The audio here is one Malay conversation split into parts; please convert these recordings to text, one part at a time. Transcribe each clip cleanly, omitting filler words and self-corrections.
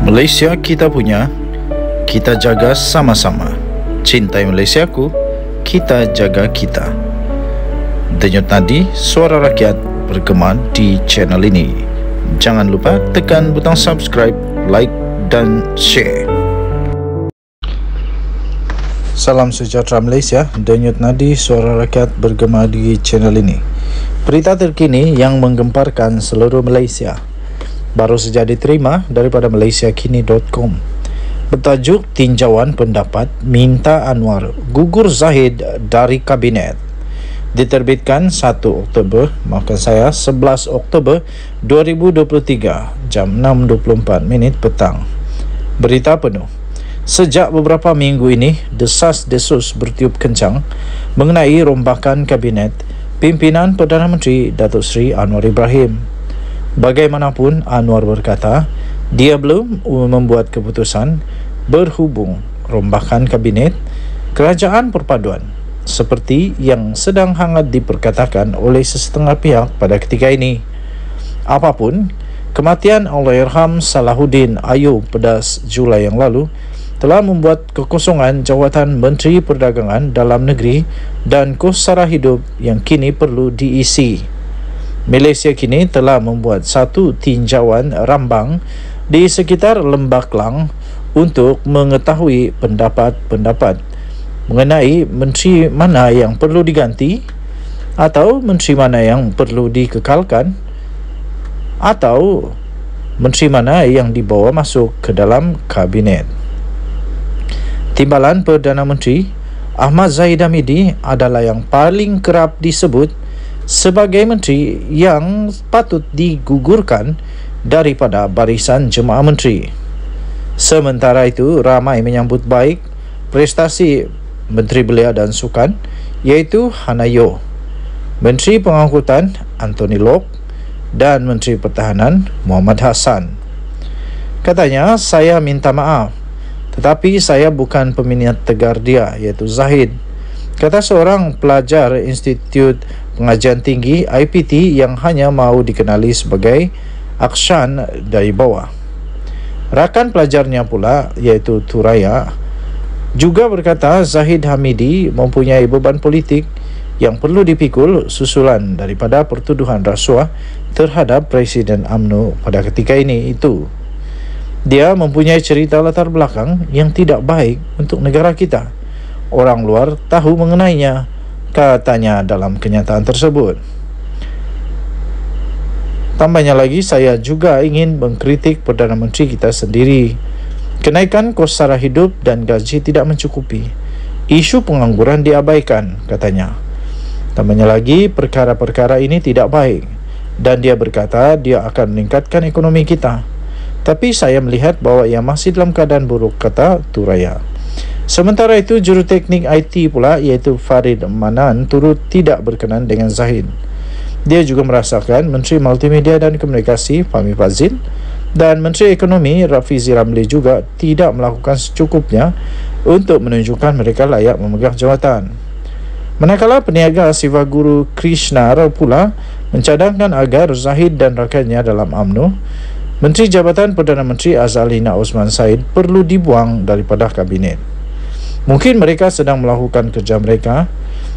Malaysia kita punya, kita jaga sama-sama. Cintai Malaysiaku, kita jaga kita. Denyut nadi suara rakyat bergema di channel ini. Jangan lupa tekan butang subscribe, like dan share. Salam sejahtera Malaysia, denyut nadi suara rakyat bergema di channel ini. Berita terkini yang menggemparkan seluruh Malaysia baru saja diterima daripada malaysiakini.com. Bertajuk tinjauan pendapat minta Anwar gugur Zahid dari kabinet. Diterbitkan 1 Oktober, maafkan saya, 11 Oktober 2023 jam 6.24 petang. Berita penuh. Sejak beberapa minggu ini, desas-desus bertiup kencang mengenai rombakan kabinet pimpinan Perdana Menteri Datuk Seri Anwar Ibrahim. Bagaimanapun, Anwar berkata dia belum membuat keputusan berhubung rombakan kabinet kerajaan perpaduan seperti yang sedang hangat diperkatakan oleh sesetengah pihak pada ketika ini. Apapun, kematian Allahyarham Salahuddin Ayub pada Julai yang lalu telah membuat kekosongan jawatan Menteri Perdagangan Dalam Negeri dan kos sara hidup yang kini perlu diisi. Malaysia kini telah membuat satu tinjauan rambang di sekitar Lembah Klang untuk mengetahui pendapat-pendapat mengenai menteri mana yang perlu diganti atau menteri mana yang perlu dikekalkan atau menteri mana yang dibawa masuk ke dalam kabinet. Timbalan Perdana Menteri Ahmad Zahid Hamidi adalah yang paling kerap disebut sebagai menteri yang patut digugurkan daripada barisan jemaah menteri. Sementara itu, ramai menyambut baik prestasi Menteri Belia dan Sukan iaitu Hannah Yeoh, Menteri Pengangkutan Anthony Loke dan Menteri Pertahanan Muhammad Hassan. Katanya, saya minta maaf, tetapi saya bukan peminat tegar dia iaitu Zahid, kata seorang pelajar Institut Pengajian Tinggi IPT yang hanya mahu dikenali sebagai Akshan dari bawah. Rakan pelajarnya pula iaitu Thuraya juga berkata Zahid Hamidi mempunyai beban politik yang perlu dipikul susulan daripada pertuduhan rasuah terhadap Presiden UMNO pada ketika ini itu. Dia mempunyai cerita latar belakang yang tidak baik untuk negara kita. Orang luar tahu mengenainya, katanya dalam kenyataan tersebut. Tambahnya lagi, saya juga ingin mengkritik Perdana Menteri kita sendiri. Kenaikan kos sara hidup dan gaji tidak mencukupi. Isu pengangguran diabaikan, katanya. Tambahnya lagi, perkara-perkara ini tidak baik dan dia berkata dia akan meningkatkan ekonomi kita. Tapi saya melihat bahwa ia masih dalam keadaan buruk, kata Thuraya. Sementara itu, juru teknik IT pula iaitu Farid Manan turut tidak berkenan dengan Zahid. Dia juga merasakan Menteri Multimedia dan Komunikasi Fahmi Fadzil dan Menteri Ekonomi Rafizi Ramli juga tidak melakukan secukupnya untuk menunjukkan mereka layak memegang jawatan. Manakala peniaga Sivaguru Krishna Rao pula mencadangkan agar Zahid dan rakannya dalam UMNO, Menteri Jabatan Perdana Menteri Azalina Osman Said perlu dibuang daripada kabinet. Mungkin mereka sedang melakukan kerja mereka,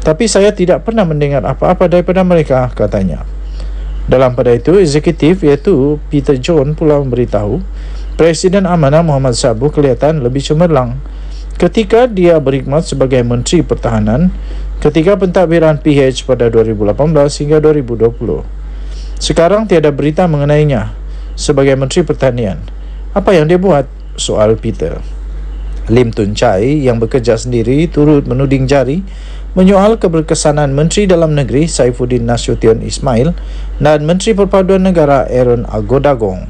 tapi saya tidak pernah mendengar apa-apa daripada mereka, katanya. Dalam pada itu, eksekutif iaitu Peter John pula memberitahu Presiden Amanah Muhammad Sabu kelihatan lebih cemerlang ketika dia berkhidmat sebagai Menteri Pertahanan ketika pentadbiran PH pada 2018 hingga 2020. Sekarang tiada berita mengenainya sebagai Menteri Pertanian. Apa yang dia buat? Soal Peter. Lim Tun Chai yang bekerja sendiri turut menuding jari menyoal keberkesanan Menteri Dalam Negeri Saifuddin Nasution Ismail dan Menteri Perpaduan Negara Aaron Agodagong.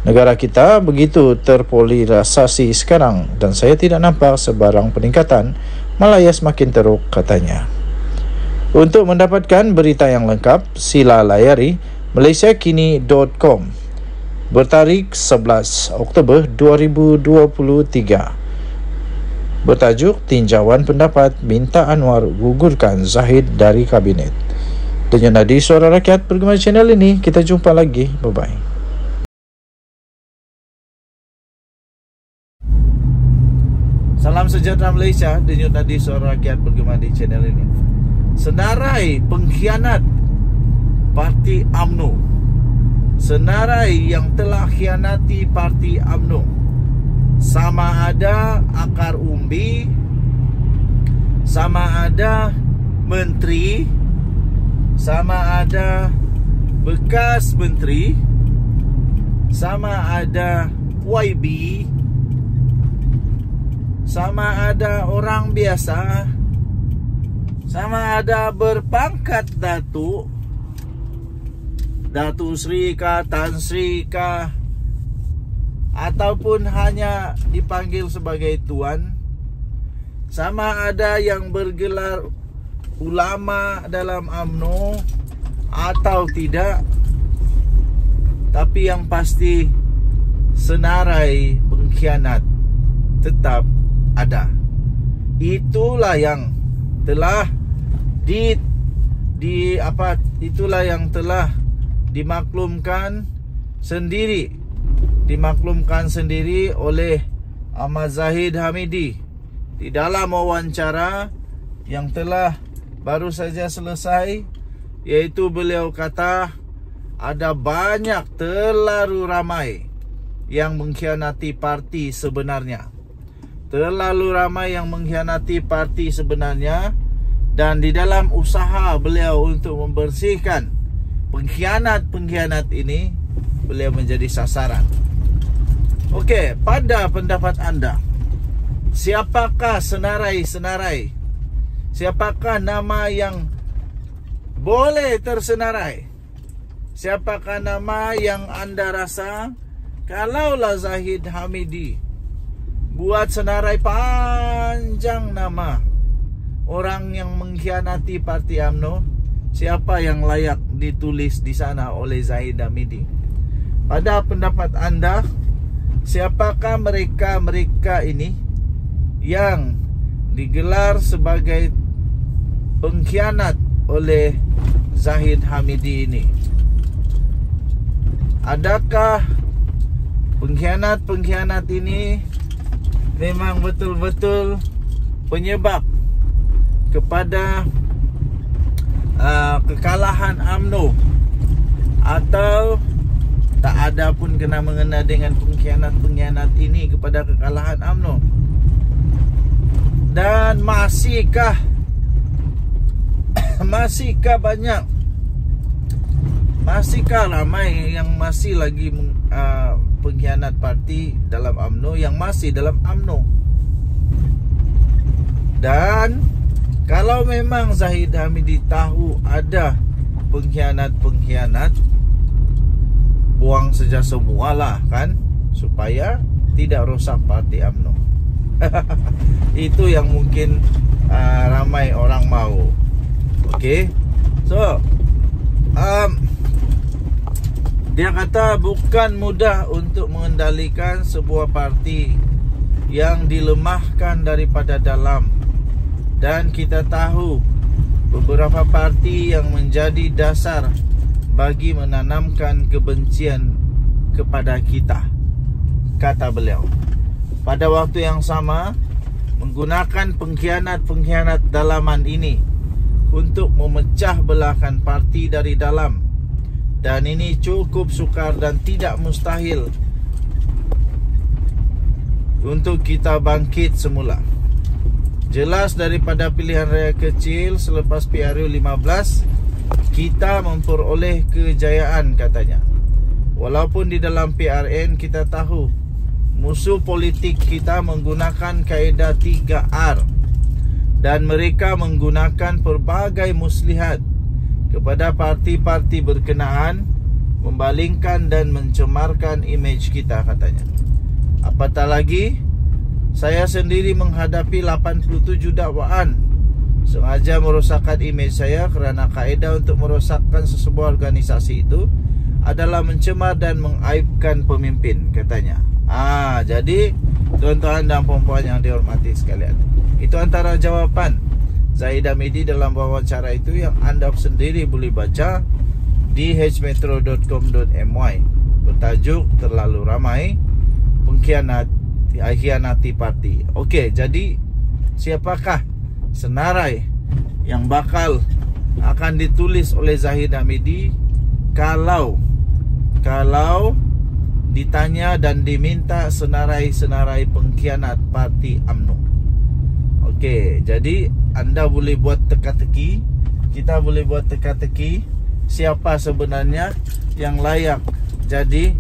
Negara kita begitu terpolarisasi sekarang dan saya tidak nampak sebarang peningkatan, malah ia semakin teruk, katanya. Untuk mendapatkan berita yang lengkap, sila layari malaysiakini.com bertarikh 11 Oktober 2023. Bertajuk tinjauan pendapat minta Anwar gugurkan Zahid dari kabinet. Denyut nadi suara rakyat bergema channel ini. Kita jumpa lagi. Bye bye. Salam sejahtera Malaysia. Denyut nadi suara rakyat bergema di channel ini. Senarai pengkhianat Parti UMNO, senarai yang telah khianati Parti UMNO, sama ada akar umbi, sama ada menteri, sama ada bekas menteri, sama ada YB, sama ada orang biasa, sama ada berpangkat Datuk Sri kah, Tan Sri kah, ataupun hanya dipanggil sebagai Tuan, sama ada yang bergelar ulama dalam UMNO atau tidak. Tapi yang pasti senarai pengkhianat tetap ada. Itulah yang telah itulah yang telah dimaklumkan sendiri oleh Ahmad Zahid Hamidi di dalam wawancara yang telah baru saja selesai, yaitu beliau kata ada banyak, terlalu ramai yang mengkhianati parti sebenarnya. Terlalu ramai yang mengkhianati parti sebenarnya. Dan di dalam usaha beliau untuk membersihkan pengkhianat-pengkhianat ini, beliau menjadi sasaran. Okey, pada pendapat anda, siapakah senarai-senarai? Siapakah nama yang boleh tersenarai? Siapakah nama yang anda rasa kalaulah Zahid Hamidi buat senarai panjang nama orang yang mengkhianati Parti UMNO, siapa yang layak ditulis di sana oleh Zahid Hamidi? Pada pendapat anda, siapakah mereka ini yang digelar sebagai pengkhianat oleh Zahid Hamidi ini? Adakah pengkhianat-pengkhianat ini memang betul-betul penyebab kepada kekalahan UMNO, atau tak ada pun kena-mengena dengan pengkhianat-pengkhianat ini kepada kekalahan UMNO? Dan masihkah banyak, masihkah ramai yang masih lagi pengkhianat parti dalam UMNO, yang masih dalam UMNO? Dan kalau memang Zahid Hamidi tahu ada pengkhianat-pengkhianat, buang saja semualah kan, supaya tidak rosak parti UMNO. Itu yang mungkin ramai orang mau. Okey. So dia kata bukan mudah untuk mengendalikan sebuah parti yang dilemahkan daripada dalam. Dan kita tahu beberapa parti yang menjadi dasar bagi menanamkan kebencian kepada kita, kata beliau. Pada waktu yang sama, menggunakan pengkhianat-pengkhianat dalaman ini untuk memecah belahkan parti dari dalam. Dan ini cukup sukar dan tidak mustahil untuk kita bangkit semula. Jelas daripada pilihan raya kecil selepas PRU 15, kita memperoleh kejayaan, katanya. Walaupun di dalam PRN kita tahu musuh politik kita menggunakan kaedah 3R, dan mereka menggunakan pelbagai muslihat kepada parti-parti berkenaan, membalingkan dan mencemarkan imej kita, katanya. Apatah lagi, saya sendiri menghadapi 87 dakwaan sengaja merosakkan imej saya kerana kaedah untuk merosakkan sesebuah organisasi itu adalah mencemar dan mengaibkan pemimpin, katanya. Jadi tuan-tuan dan puan-puan yang dihormati sekalian, itu antara jawapan Zahid Hamidi dalam wawancara itu yang anda sendiri boleh baca di hmetro.com.my bertajuk terlalu ramai pengkhianat hianati parti. Okey, jadi siapakah senarai yang bakal akan ditulis oleh Zahid Hamidi kalau ditanya dan diminta senarai-senarai pengkhianat parti UMNO? Okey, jadi anda boleh buat teka-teki, kita boleh buat teka-teki siapa sebenarnya yang layak jadi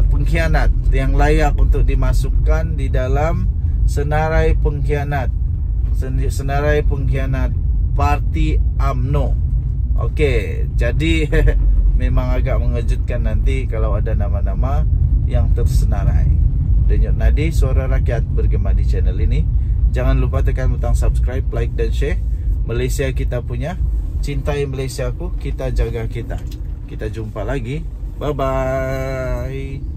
pengkhianat, yang layak untuk dimasukkan di dalam senarai pengkhianat parti UMNO. Okey, jadi memang agak mengejutkan nanti kalau ada nama-nama yang tersenarai. Denyut nadi suara rakyat bergema di channel ini. Jangan lupa tekan butang subscribe, like dan share. Malaysia kita punya, cintai Malaysiaku, kita jaga kita. Kita jumpa lagi. Bye bye.